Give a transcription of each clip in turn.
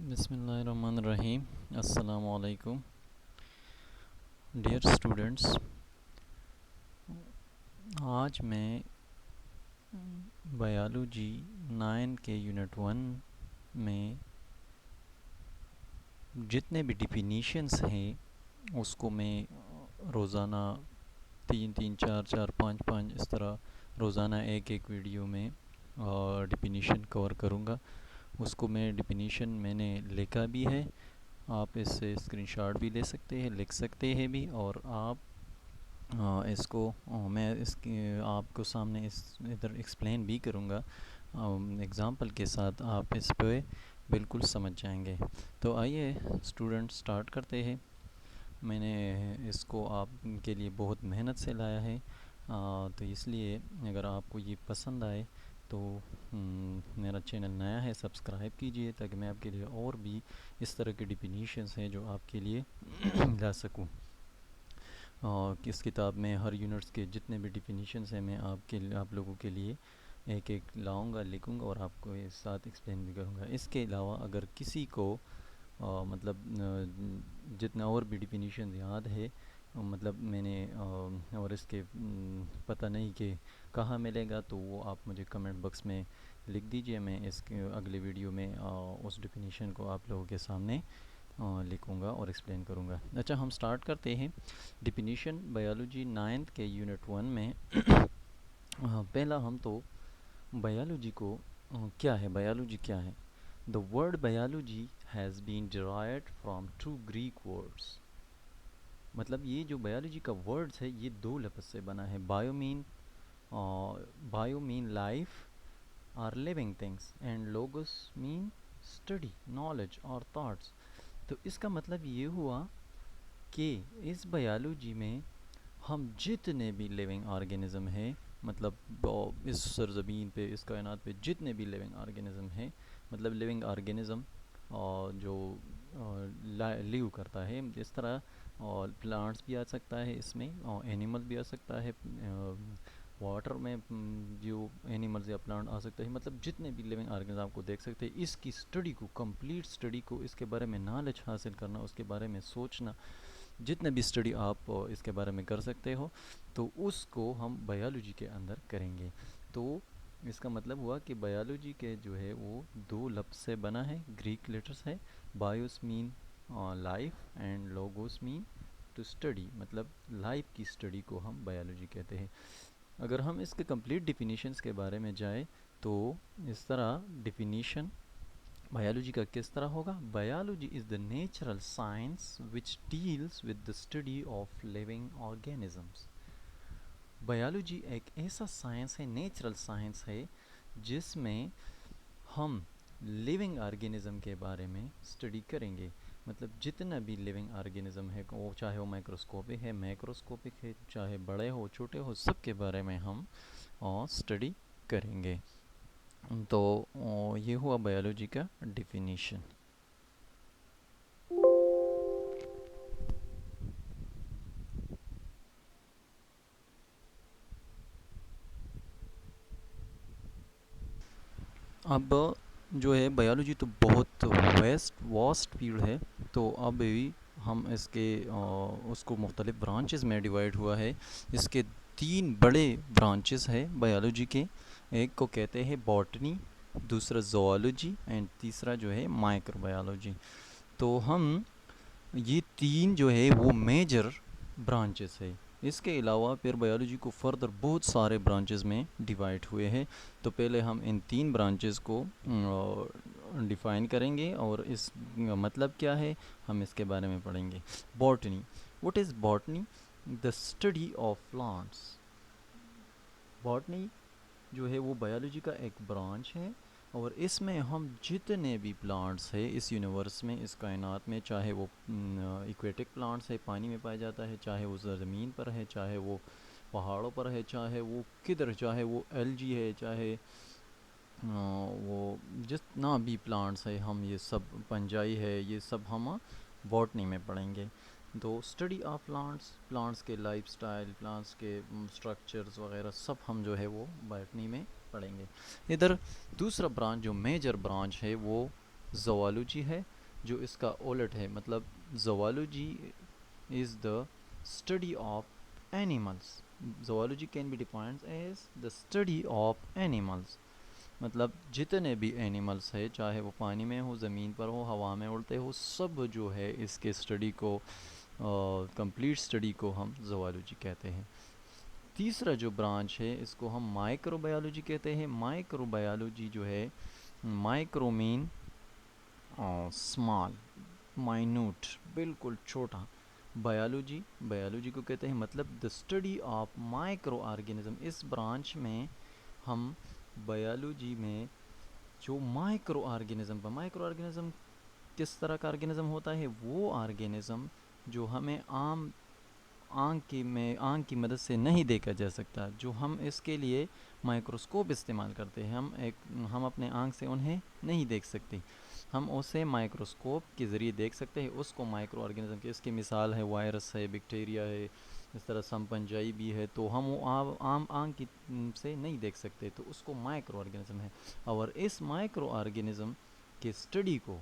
बिस्मिल्लाहिर्रहमानिर्रहीम। अस्सलामु अलैकुम डियर स्टूडेंट्स। आज मैं बायोलॉजी 9 के यूनिट 1 में जितने भी डिफिनीशंस हैं उसको मैं रोज़ाना 3 3 4 4 5 5 इस तरह रोज़ाना एक एक वीडियो में डिफिनीशन कवर करूँगा। उसको मैं डिफिनीशन मैंने लिखा भी है, आप इससे स्क्रीनशॉट भी ले सकते हैं, लिख सकते हैं भी, और आप इसको मैं इसके आपको सामने इस इधर एक्सप्लेन भी करूँगा एग्ज़ाम्पल के साथ। आप इस पे बिल्कुल समझ जाएंगे। तो आइए स्टूडेंट स्टार्ट करते हैं। मैंने इसको आपके लिए बहुत मेहनत से लाया है, तो इसलिए अगर आपको ये पसंद आए तो मेरा चैनल नया है, सब्सक्राइब कीजिए ताकि मैं आपके लिए और भी इस तरह के डिफिनीशंस हैं जो आपके लिए ला सकूं। किस किताब में हर यूनिट्स के जितने भी डिफिनीशंस हैं मैं आप लोगों के लिए एक एक लाऊंगा, लिखूंगा और आपको इस साथ एक्सप्लेन भी करूंगा। इसके अलावा अगर किसी को मतलब जितना और भी डिफिनीशन याद है, मतलब मैंने और इसके पता नहीं कि कहाँ मिलेगा, तो वो आप मुझे कमेंट बॉक्स में लिख दीजिए। मैं इसके अगले वीडियो में उस डिफिनीशन को आप लोगों के सामने लिखूंगा और एक्सप्लेन करूंगा। अच्छा, हम स्टार्ट करते हैं डिफिनीशन बायोलॉजी 9th के यूनिट 1 में। पहला हम तो बायोलॉजी को क्या है, बायोलॉजी क्या है। The word biology has been derived from two Greek words. मतलब ये जो बायोलॉजी का वर्ड्स है ये दो लफ्ज़ से बना है। Bio mean life or living things and logos mean study, knowledge और थॉट्स। तो इसका मतलब ये हुआ कि इस बायोलॉजी में हम जितने भी लिविंग ऑर्गेनिज़म हैं, मतलब इस सरज़मीन पे, इस कायनात पे जितने भी लिविंग ऑर्गेनिज़म हैं, मतलब लिविंग ऑर्गेनिज़म जो लिव करता है, इस तरह और प्लांट्स भी आ सकता है इसमें, और एनिमल भी आ सकता है, वाटर में जो एनिमल्स या प्लांट आ सकते हैं। मतलब जितने भी लिविंग ऑर्गेनिज्म आपको देख सकते हैं, इसकी स्टडी को, कंप्लीट स्टडी को, इसके बारे में नॉलेज हासिल करना, उसके बारे में सोचना, जितने भी स्टडी आप इसके बारे में कर सकते हो, तो उसको हम बायोलॉजी के अंदर करेंगे। तो इसका मतलब हुआ कि बायोलॉजी के जो है वो दो लफ्ज़ से बना है, ग्रीक लेटर्स है। Bios mean life and logos mean to study, मतलब लाइफ की स्टडी को हम बायोलॉजी कहते हैं। अगर हम इसके कंप्लीट डिफिनीशंस के बारे में जाए तो इस तरह डिफिनीशन बायोलॉजी का किस तरह होगा। Biology is the natural science which deals with the study of living organisms. Biology एक ऐसा साइंस है, नेचुरल साइंस है, जिसमें हम लिविंग ऑर्गेनिज़म के बारे में स्टडी करेंगे। मतलब जितना भी लिविंग ऑर्गेनिज़म है, वो चाहे वो माइक्रोस्कोपिक है, मैक्रोस्कोपिक है, चाहे बड़े हो छोटे हो, सब के बारे में हम स्टडी करेंगे। तो ये हुआ बायोलॉजी का डिफिनीशन। अब जो है बायोलॉजी तो बहुत वास्ट फील्ड है, तो अभी हम इसके उसको मुख्तलिफ ब्रांचेस में डिवाइड हुआ है। इसके 3 बड़े ब्रांचेस है बायोलॉजी के। एक को कहते हैं बॉटनी, दूसरा जोलॉजी एंड तीसरा जो है माइक्रोबायोलॉजी। तो हम ये 3 जो है वो मेजर ब्रांचेस है। इसके अलावा फिर बायोलॉजी को फर्दर बहुत सारे ब्रांचेस में डिवाइड हुए हैं। तो पहले हम इन 3 ब्रांचेस को डिफ़ाइन करेंगे और इस मतलब क्या है हम इसके बारे में पढ़ेंगे। Botany, what is botany? The study of plants. Botany जो है वो बायोलॉजी का एक ब्रांच है, और इसमें हम जितने भी प्लांट्स है इस यूनिवर्स में, इस कायनात में, चाहे वो इक्वेटिक प्लांट्स है, पानी में पाया जाता है, चाहे वो ज़मीन पर है, चाहे वो पहाड़ों पर है, चाहे वो किधर, चाहे वो एलजी है, चाहे वो जितना भी प्लांट्स है, हम ये सब, पंजाई है, ये सब हम बॉटनी में पढ़ेंगे। तो स्टडी ऑफ प्लांट्स, प्लांट्स के लाइफस्टाइल, प्लांट्स के स्ट्रक्चर्स वगैरह सब हम जो है वो बॉटनी में पढ़ेंगे। इधर दूसरा ब्रांच जो मेजर ब्रांच है वो ज़ूलॉजी है। जो इसका उलट है, मतलब zoology is the study of animals. Zoology can be defined as the study of animals, मतलब जितने भी एनिमल्स है, चाहे वो पानी में हो, ज़मीन पर हो, हवा में उड़ते हो, सब जो है इसके स्टडी को, कंप्लीट स्टडी को हम ज़ूलॉजी कहते हैं। तीसरा जो ब्रांच है इसको हम माइक्रोबायोलॉजी कहते हैं। माइक्रोबायोलॉजी जो है, माइक्रो मीन स्मॉल, माइन्यूट, बिल्कुल छोटा। बायोलॉजी, बायोलॉजी को कहते हैं मतलब the study of micro organism. इस ब्रांच में हम बायोलॉजी में जो माइक्रो ऑर्गेनिज्म, माइक्रो ऑर्गेनिज्म किस तरह का ऑर्गेनिज्म होता है, वो ऑर्गेनिज्म जो हमें आम आँख की मदद से नहीं देखा जा सकता, जो हम इसके लिए माइक्रोस्कोप इस्तेमाल करते हैं। हम अपने आँख से उन्हें नहीं देख सकते, हम उसे माइक्रोस्कोप के ज़रिए देख सकते हैं, उसको माइक्रो ऑर्गेनिज्म की। इसकी मिसाल है वायरस है, बैक्टीरिया है, इस तरह संपंजाई भी है, तो हम वो आम आँख की से नहीं देख सकते, तो उसको माइक्रो ऑर्गेनिज्म है। और इस माइक्रो ऑर्गेनिज्म के स्टडी को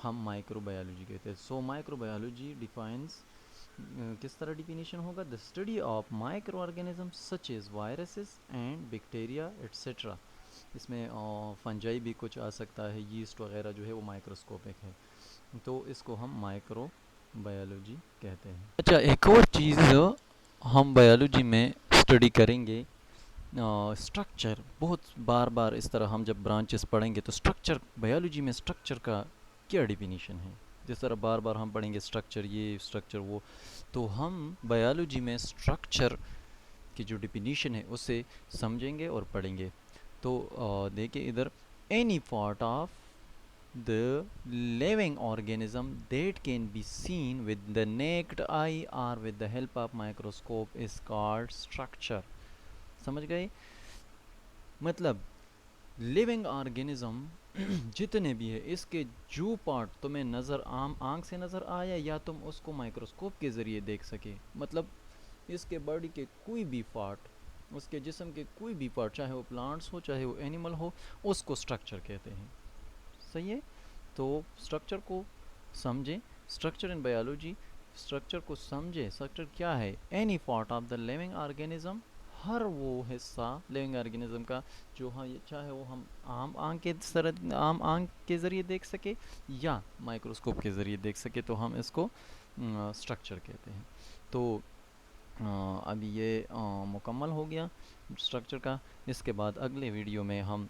हम माइक्रोबायोलॉजी कहते हैं। सो माइक्रोबायोलॉजी डिफाइंस, किस तरह डिफिनीशन होगा, the study of micro organism such as viruses and bacteria etcetera. इसमें फंजाई भी कुछ आ सकता है, यीस्ट वगैरह जो है वो माइक्रोस्कोपिक है, तो इसको हम माइक्रो बायोलॉजी कहते हैं। अच्छा, एक और चीज़ हम बायोलॉजी में स्टडी करेंगे, स्ट्रक्चर। बहुत बार बार इस तरह हम जब ब्रांचेस पढ़ेंगे तो स्ट्रक्चर, बायोलॉजी में स्ट्रक्चर का क्या डिफिनीशन है, जिस तरह बार बार हम पढ़ेंगे स्ट्रक्चर ये स्ट्रक्चर वो, तो हम बायोलॉजी में स्ट्रक्चर की जो डिफिनीशन है उसे समझेंगे और पढ़ेंगे। तो देखिए इधर, any part of the living organism that can be seen with the naked eye or with the help of microscope is called structure। समझ गए, मतलब लिविंग ऑर्गेनिज्म जितने भी है, इसके जो पार्ट तुम्हें नज़र आम आंख से नज़र आया या तुम उसको माइक्रोस्कोप के ज़रिए देख सके, मतलब इसके बॉडी के कोई भी पार्ट, उसके जिस्म के कोई भी पार्ट, चाहे वो प्लांट्स हो चाहे वो एनिमल हो, उसको स्ट्रक्चर कहते हैं। सही है, तो स्ट्रक्चर को समझें, स्ट्रक्चर इन बायोलॉजी, स्ट्रक्चर को समझें। स्ट्रक्चर क्या है, any part of the living organism, हर वो हिस्सा लिविंग ऑर्गेनिज्म का जो हम चाहे वो हम आम आंख के ज़रिए देख सके या माइक्रोस्कोप के ज़रिए देख सके, तो हम इसको स्ट्रक्चर कहते हैं। तो अभी ये मुकम्मल हो गया स्ट्रक्चर का। इसके बाद अगले वीडियो में हम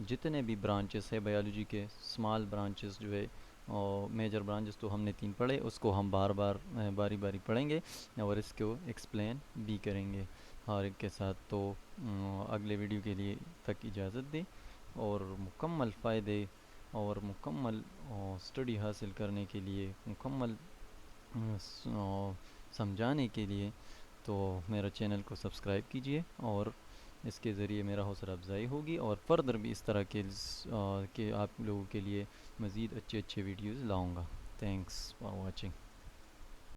जितने भी ब्रांचेस है बायोलॉजी के, स्मॉल ब्रांचेस जो है, और मेजर ब्रांचेस तो हमने 3 पढ़े, उसको हम बारी बारी पढ़ेंगे और इसको एक्सप्लेन भी करेंगे हर एक के साथ। तो अगले वीडियो के लिए तक इजाज़त दें, और मुकम्मल फ़ायदे और मुकम्मल स्टडी हासिल करने के लिए, मुकम्मल समझाने के लिए, तो मेरा चैनल को सब्सक्राइब कीजिए, और इसके ज़रिए मेरा हौसला अफजाई होगी, और फर्दर भी इस तरह के आप लोगों के लिए मज़ीद अच्छे अच्छे वीडियोज़ लाऊँगा। Thanks for watching.